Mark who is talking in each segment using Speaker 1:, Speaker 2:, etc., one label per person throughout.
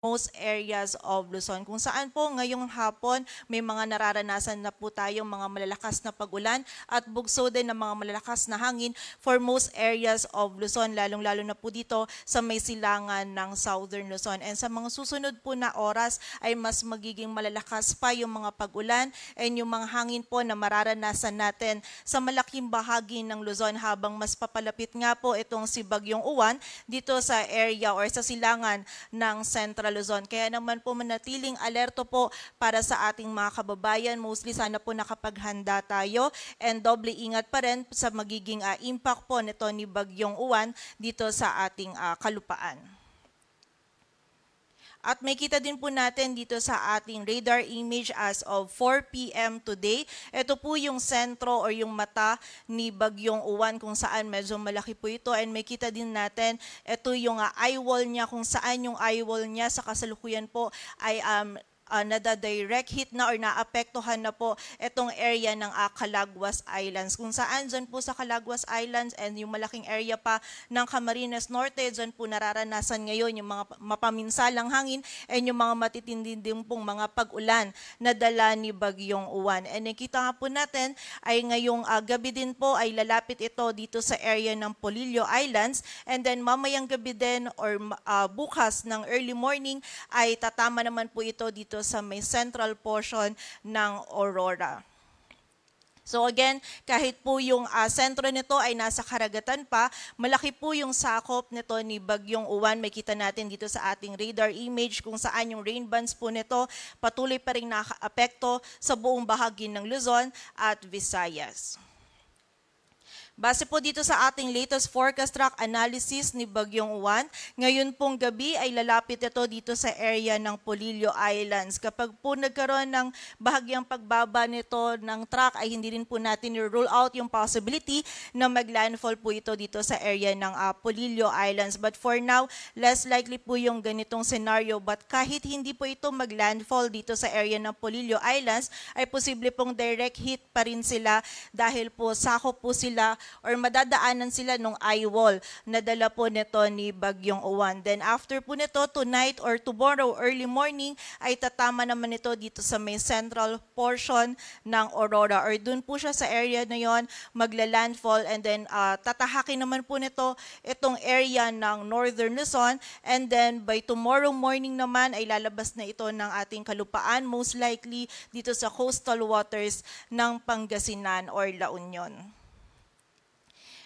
Speaker 1: most areas of Luzon, kung saan po ngayong hapon may mga nararanasan na po tayong mga malalakas na pag-ulan at bugso din ng mga malalakas na hangin for most areas of Luzon, lalong-lalo na po dito sa may silangan ng Southern Luzon. And sa mga susunod po na oras ay mas magiging malalakas pa yung mga pag-ulan and yung mga hangin po na mararanasan natin sa malaking bahagi ng Luzon habang mas papalapit nga po itong si Bagyong Uwan dito sa area or sa silangan ng Central Luzon. Kaya naman po manatiling alerto po para sa ating mga kababayan. Mostly sana po nakapaghanda tayo and doble ingat pa rin sa magiging impact po nito ni Bagyong Uwan dito sa ating kalupaan. At may kita din po natin dito sa ating radar image as of 4 p.m. today. Ito po yung sentro or yung mata ni Bagyong Uwan kung saan medyo malaki po ito. And may kita din natin, ito yung eye wall niya kung saan yung eye wall niya sa kasalukuyan po ay nada-direct hit na or naapektuhan na po itong area ng Calaguas Islands. Kung saan dyan po sa Calaguas Islands and yung malaking area pa ng Camarines Norte, dyan po nararanasan ngayon yung mga mapaminsalang hangin and yung mga matitindi din pong mga pag-ulan na dala ni Bagyong Uwan. And nakita nga po natin ay ngayong gabi din po ay lalapit ito dito sa area ng Polillo Islands and then mamayang gabi din or bukas ng early morning ay tatama naman po ito dito sa may central portion ng Aurora. So again, kahit po yung sentro nito ay nasa karagatan pa, malaki po yung sakop nito ni Bagyong Uwan. May kita natin dito sa ating radar image kung saan yung rain bands po nito patuloy pa rin nakaapekto sa buong bahagi ng Luzon at Visayas. Base po dito sa ating latest forecast track analysis ni Bagyong Uwan, ngayon pong gabi ay lalapit ito dito sa area ng Polillo Islands. Kapag po nagkaroon ng bahagyang pagbaba nito ng track ay hindi rin po natin i-rule out yung possibility na maglandfall po ito dito sa area ng Polillo Islands. But for now, less likely po yung ganitong scenario. But kahit hindi po ito maglandfall dito sa area ng Polillo Islands, ay posible pong direct hit pa rin sila dahil po sakop po sila or madadaanan sila nung eye wall na dala po nito ni Bagyong Uwan. Then after po nito, tonight or tomorrow early morning, ay tatama naman ito dito sa may central portion ng Aurora or dun po siya sa area na yon magla-landfall and then tatahakin naman po nito itong area ng Northern Luzon and then by tomorrow morning naman ay lalabas na ito ng ating kalupaan, most likely dito sa coastal waters ng Pangasinan or La Union.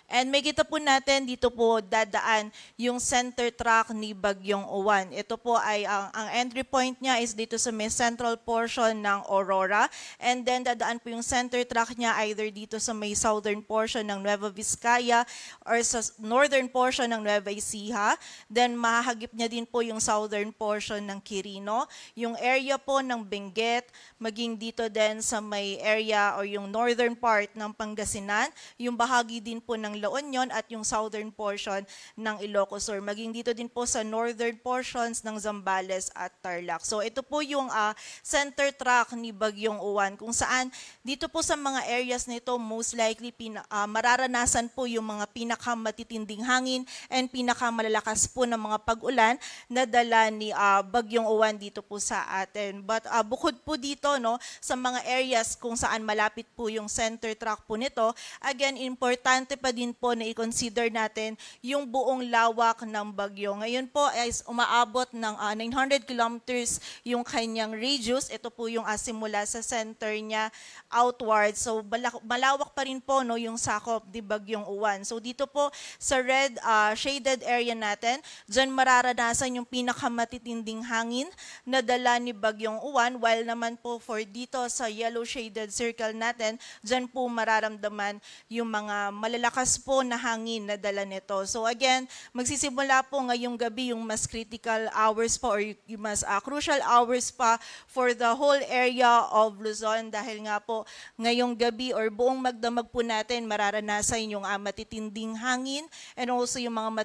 Speaker 1: And may kita po natin dito po dadaan yung center track ni Bagyong Uwan. Ito po ay ang entry point niya is dito sa may central portion ng Aurora. And then dadaan po yung center track niya either dito sa may southern portion ng Nueva Vizcaya or sa northern portion ng Nueva Ecija. Then mahahagip niya din po yung southern portion ng Quirino. Yung area po ng Benguet, maging dito din sa may area or yung northern part ng Pangasinan. Yung bahagi din po ng La Union at yung southern portion ng Ilocos Sur. Maging dito din po sa northern portions ng Zambales at Tarlac. So ito po yung center track ni Bagyong Uwan kung saan dito po sa mga areas nito most likely mararanasan po yung mga pinakamatitinding hangin and pinakamalalakas po ng mga pag-ulan na dala ni Bagyong Uwan dito po sa atin. But bukod po dito no sa mga areas kung saan malapit po yung center track po nito, again importante pa din po na i-consider natin yung buong lawak ng bagyo. Ngayon po ay umaabot ng 900 kilometers yung kanyang radius. Ito po yung simula sa center niya outward. So malawak pa rin po no, yung sakop ni Bagyong Uwan. So dito po sa red shaded area natin, dyan mararanasan yung pinakamatitinding hangin na dala ni Bagyong Uwan, while naman po for dito sa yellow shaded circle natin, dyan po mararamdaman yung mga malalakas po na hangin na dala nito. So again, magsisimula po ngayong gabi yung mas critical hours pa or yung mas crucial hours pa for the whole area of Luzon dahil nga po ngayong gabi or buong magdamag po natin mararanasan yung matitinding hangin and also yung mga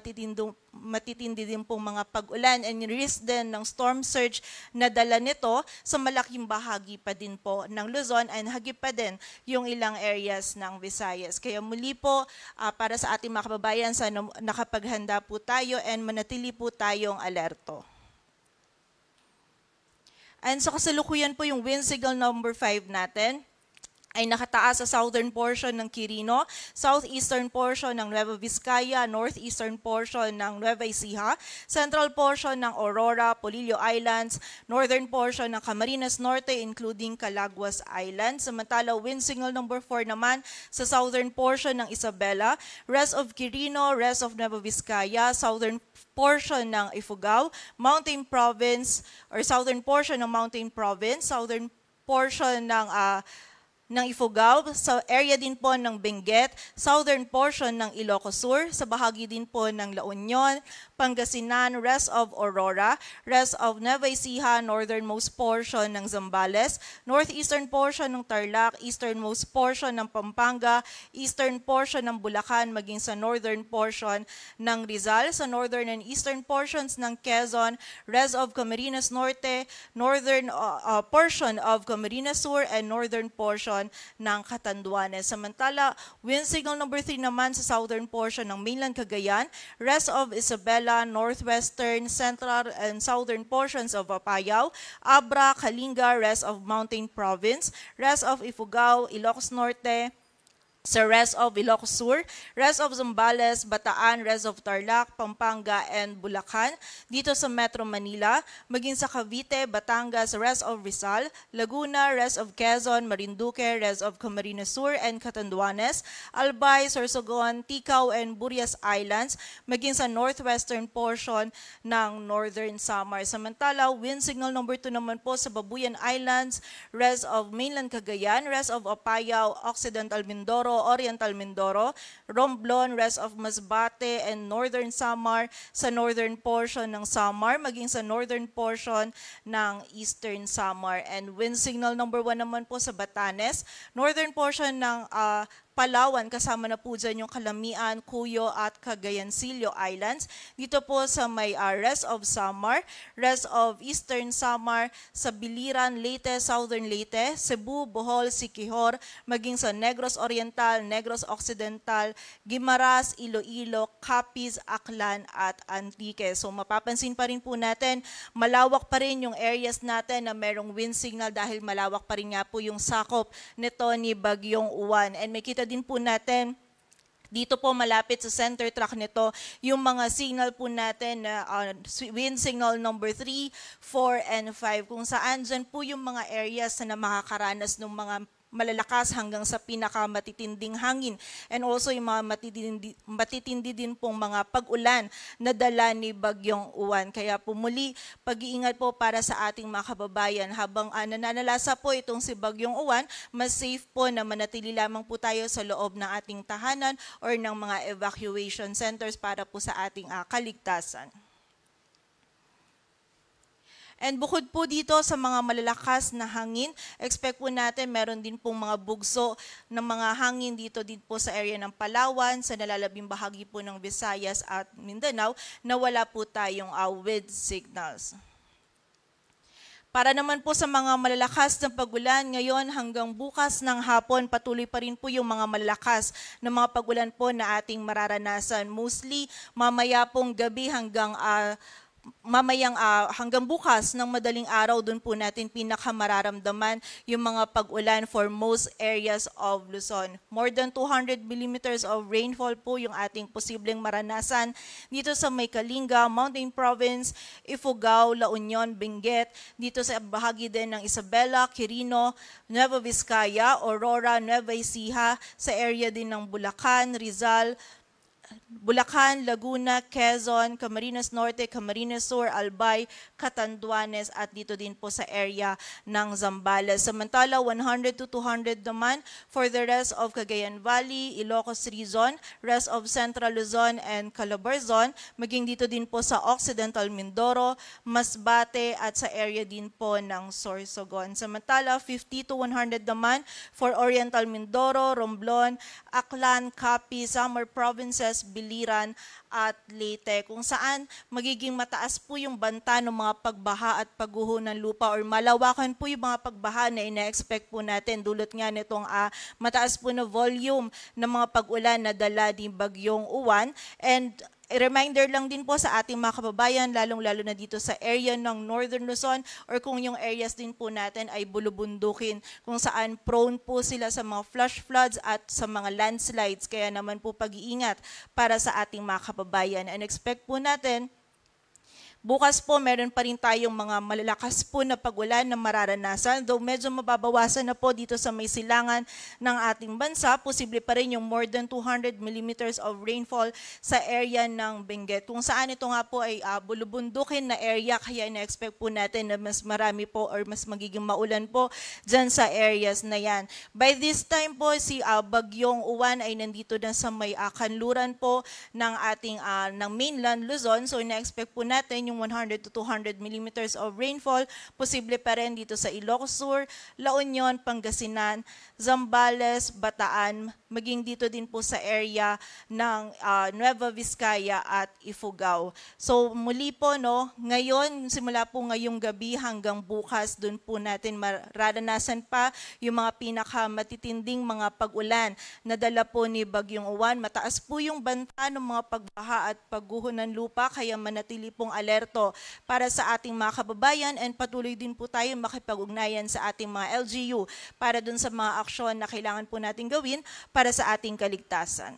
Speaker 1: matitindi din pong mga pag-ulan and risk din ng storm surge na dala nito sa malaking bahagi pa din po ng Luzon and hagip pa din yung ilang areas ng Visayas. Kaya muli po, para sa ating mga kababayan, sana nakapaghanda po tayo and manatili po tayong alerto. And sa kasalukuyan po yung wind signal number 5 natin ay nakataas sa southern portion ng Quirino, southeastern portion ng Nueva Vizcaya, northeastern portion ng Nueva Ecija, central portion ng Aurora, Polillo Islands, northern portion ng Camarines Norte including Calaguas Islands. Samantala, wind signal number 4 naman sa southern portion ng Isabela, rest of Quirino, rest of Nueva Vizcaya, southern portion ng Ifugao, Mountain Province or southern portion ng Mountain Province, southern portion ng Ifugao, sa area din po ng Benguet, southern portion ng Ilocos Sur, sa bahagi din po ng La Union, Pangasinan, rest of Aurora, rest of Nueva Ecija, northernmost portion ng Zambales, northeastern portion ng Tarlac, easternmost portion ng Pampanga, eastern portion ng Bulacan, maging sa northern portion ng Rizal, sa northern and eastern portions ng Quezon, rest of Camarines Norte, northern portion of Camarines Sur, and northern portion ng Catanduanes. Samantala, wind signal number 3 naman sa southern portion ng mainland Cagayan, rest of Isabela, northwestern, central, and southern portions of Apayao, Abra, Kalinga, rest of Mountain Province, rest of Ifugao, Ilocos Norte, sa rest of Ilocos Sur, rest of Zambales, Bataan, rest of Tarlac, Pampanga, and Bulacan. Dito sa Metro Manila, maging sa Cavite, Batangas, rest of Rizal, Laguna, rest of Quezon, Marinduque, rest of Camarines Sur and Catanduanes, Albay, Sorsogon, Ticao, and Burias Islands, maging sa northwestern portion ng Northern Samar. Samantala, wind signal number 2 naman po sa Babuyan Islands, rest of mainland Cagayan, rest of Apayao, Occidental Mindoro, Oriental Mindoro, Romblon, rest of Masbate, and Northern Samar, sa northern portion ng Samar, maging sa northern portion ng Eastern Samar. And wind signal number 1 naman po sa Batanes, northern portion ng Palawan, kasama na po dyan yung Calamian, Cuyo at Cagayancillo Islands. Dito po sa may rest of Samar, rest of Eastern Samar, sa Biliran, Leyte, Southern Leyte, Cebu, Bohol, Siquijor, maging sa Negros Oriental, Negros Occidental, Guimaras, Iloilo, Capiz, Aklan at Antique. So mapapansin pa rin po natin, malawak pa rin yung areas natin na merong wind signal dahil malawak pa rin nga po yung sakop nito ni Bagyong Uwan. And may kita din po natin dito po malapit sa center track nito, yung mga signal po natin na wind signal number 3, 4, and 5, kung saan dyan po yung mga areas na makakaranas ng mga malalakas hanggang sa pinakamatitinding hangin. And also yung mga matitindi din pong mga pag-ulan na dala ni Bagyong Uwan. Kaya po muli, pag-iingat po para sa ating mga kababayan habang nananalasa po itong si Bagyong Uwan, mas safe po na manatili lamang po tayo sa loob ng ating tahanan or ng mga evacuation centers para po sa ating kaligtasan. And bukod po dito sa mga malalakas na hangin, expect po natin meron din pong mga bugso ng mga hangin dito po sa area ng Palawan, sa nalalabing bahagi po ng Visayas at Mindanao na wala po tayong wind signals. Para naman po sa mga malalakas na pag-ulan ngayon hanggang bukas ng hapon, patuloy pa rin po yung mga malalakas na mga pag-ulan po na ating mararanasan. Mostly mamaya pong gabi hanggang hanggang bukas ng madaling araw, doon po natin pinakamararamdaman yung mga pag-ulan for most areas of Luzon. More than 200 millimeters of rainfall po yung ating posibleng maranasan dito sa may Kalinga, Mountain Province, Ifugao, La Union, Benguet, dito sa bahagi din ng Isabela, Quirino, Nueva Vizcaya, Aurora, Nueva Ecija, sa area din ng Bulacan, Rizal, Bulacan, Laguna, Quezon, Camarines Norte, Camarines Sur, Albay, Catanduanes at dito din po sa area ng Zambales. Samantala, 100 to 200 naman for the rest of Cagayan Valley, Ilocos Region, rest of Central Luzon and Calabarzon, maging dito din po sa Occidental Mindoro, Masbate at sa area din po ng Sorsogon. Samantala, 50 to 100 naman for Oriental Mindoro, Romblon, Aklan, Capiz, Samar Provinces, Biliran at Leyte, kung saan magiging mataas po yung banta ng mga pagbaha at pagguho ng lupa or malawakan po yung mga pagbaha na ina-expect po natin dulot nga nitong mataas po na volume ng mga pag-ulan na dala ni Bagyong Uwan. And Reminder lang din po sa ating mga kababayan, lalong-lalo na dito sa area ng Northern Luzon or kung yung areas din po natin ay bulubundukin kung saan prone po sila sa mga flash floods at sa mga landslides. Kaya naman po pag-iingat para sa ating mga kababayan. And expect po natin, bukas po, meron pa rin tayong mga malalakas po na pag-ulan na mararanasan. Though medyo mababawasan na po dito sa may silangan ng ating bansa, posible pa rin yung more than 200 millimeters of rainfall sa area ng Benguet. Kung saan ito nga po ay bulubundukin na area, kaya na-expect po natin na mas marami po or mas magiging maulan po dyan sa areas na yan. By this time po, si Bagyong Uwan ay nandito na sa may kanluran po ng ating ng mainland Luzon. So na-expect po natin yung 100 to 200 millimeters of rainfall, posible pa rin dito sa Ilocos Sur, La Union, Pangasinan, Zambales, Bataan, maging dito din po sa area ng Nueva Vizcaya at Ifugao. So muli po, no, ngayon, simula po ngayong gabi hanggang bukas, dun po natin mararanasan pa yung mga pinakamatitinding mga pag-ulan na dala po ni Bagyong Uwan. Mataas po yung banta ng mga pagbaha at pagguho ng lupa, kaya manatili pong alerto para sa ating mga kababayan, and patuloy din po tayo makipag-ugnayan sa ating mga LGU para dun sa mga aksyon na kailangan po natin gawin para sa ating kaligtasan.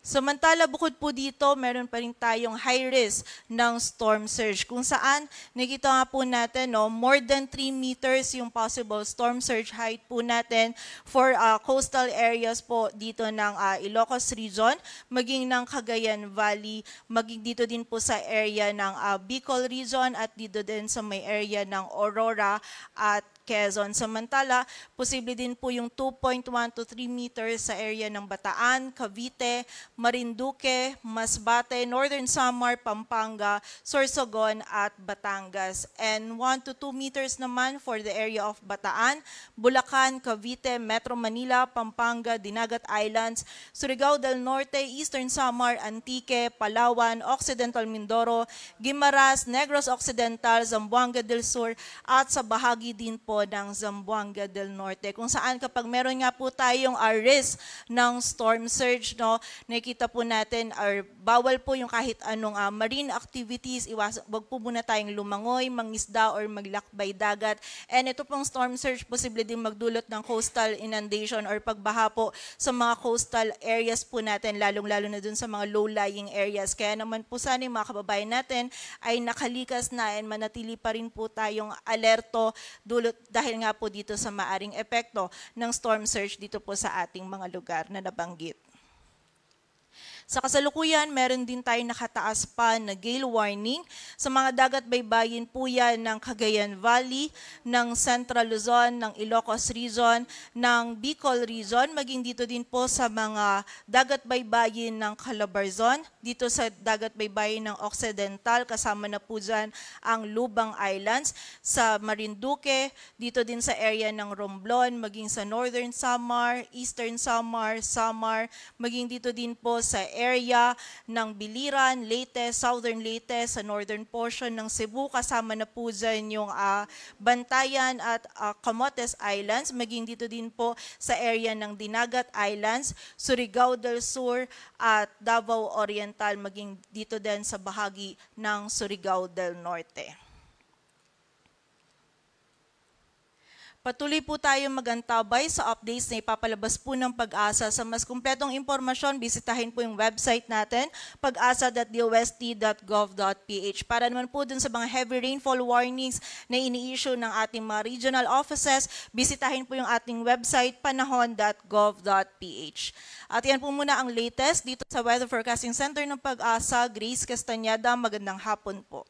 Speaker 1: Samantala, bukod po dito, meron pa rin tayong high risk ng storm surge kung saan nakita nga po natin, no, more than 3 meters yung possible storm surge height po natin for coastal areas po dito ng Ilocos region, maging ng Cagayan Valley, maging dito din po sa area ng Bicol region at dito din sa may area ng Aurora at Quezon. Samantala, posible din po yung 2.1 to 3 meters sa area ng Bataan, Cavite, Marinduque, Masbate, Northern Samar, Pampanga, Sorsogon at Batangas. And 1 to 2 meters naman for the area of Bataan, Bulacan, Cavite, Metro Manila, Pampanga, Dinagat Islands, Surigao del Norte, Eastern Samar, Antique, Palawan, Occidental Mindoro, Guimaras, Negros Occidental, Zamboanga del Sur at sa bahagi din po ng Zamboanga del Norte, kung saan kapag meron nga po tayong risk ng storm surge, no, nakikita po natin bawal po yung kahit anong marine activities, wag po muna tayong lumangoy, mangisda or maglakbay dagat. And ito pong storm surge posible din magdulot ng coastal inundation or pagbaha po sa mga coastal areas po natin, lalong-lalo na dun sa mga low-lying areas. Kaya naman po sana yung mga kababayan natin ay nakalikas na and manatili pa rin po tayong alerto dahil nga po dito sa maaring epekto ng storm surge dito po sa ating mga lugar na nabanggit. Sa kasalukuyan, meron din tayo nakataas pa na gale warning sa mga dagat baybayin po yan ng Cagayan Valley, ng Central Luzon, ng Ilocos Region, ng Bicol Region, maging dito din po sa mga dagat baybayin ng Calabarzon, dito sa dagat baybayin ng Occidental, kasama na po dyan ang Lubang Islands, sa Marinduque, dito din sa area ng Romblon, maging sa Northern Samar, Eastern Samar, Samar, maging dito din po sa area ng Biliran, Leyte, Southern Leyte, sa northern portion ng Cebu, kasama na po dyan yung Bantayan at Camotes Islands, maging dito din po sa area ng Dinagat Islands, Surigao del Sur at Davao Oriental, maging dito din sa bahagi ng Surigao del Norte. Patuloy po tayo magantabay sa updates na ipapalabas po ng Pag-asa. Sa mas kumpletong impormasyon, bisitahin po yung website natin, pag-asa.dost.gov.ph. Para naman po dun sa mga heavy rainfall warnings na ini-issue ng ating mga regional offices, bisitahin po yung ating website, panahon.gov.ph. At yan po muna ang latest dito sa Weather Forecasting Center ng Pag-asa. Grace Castañeda, magandang hapon po.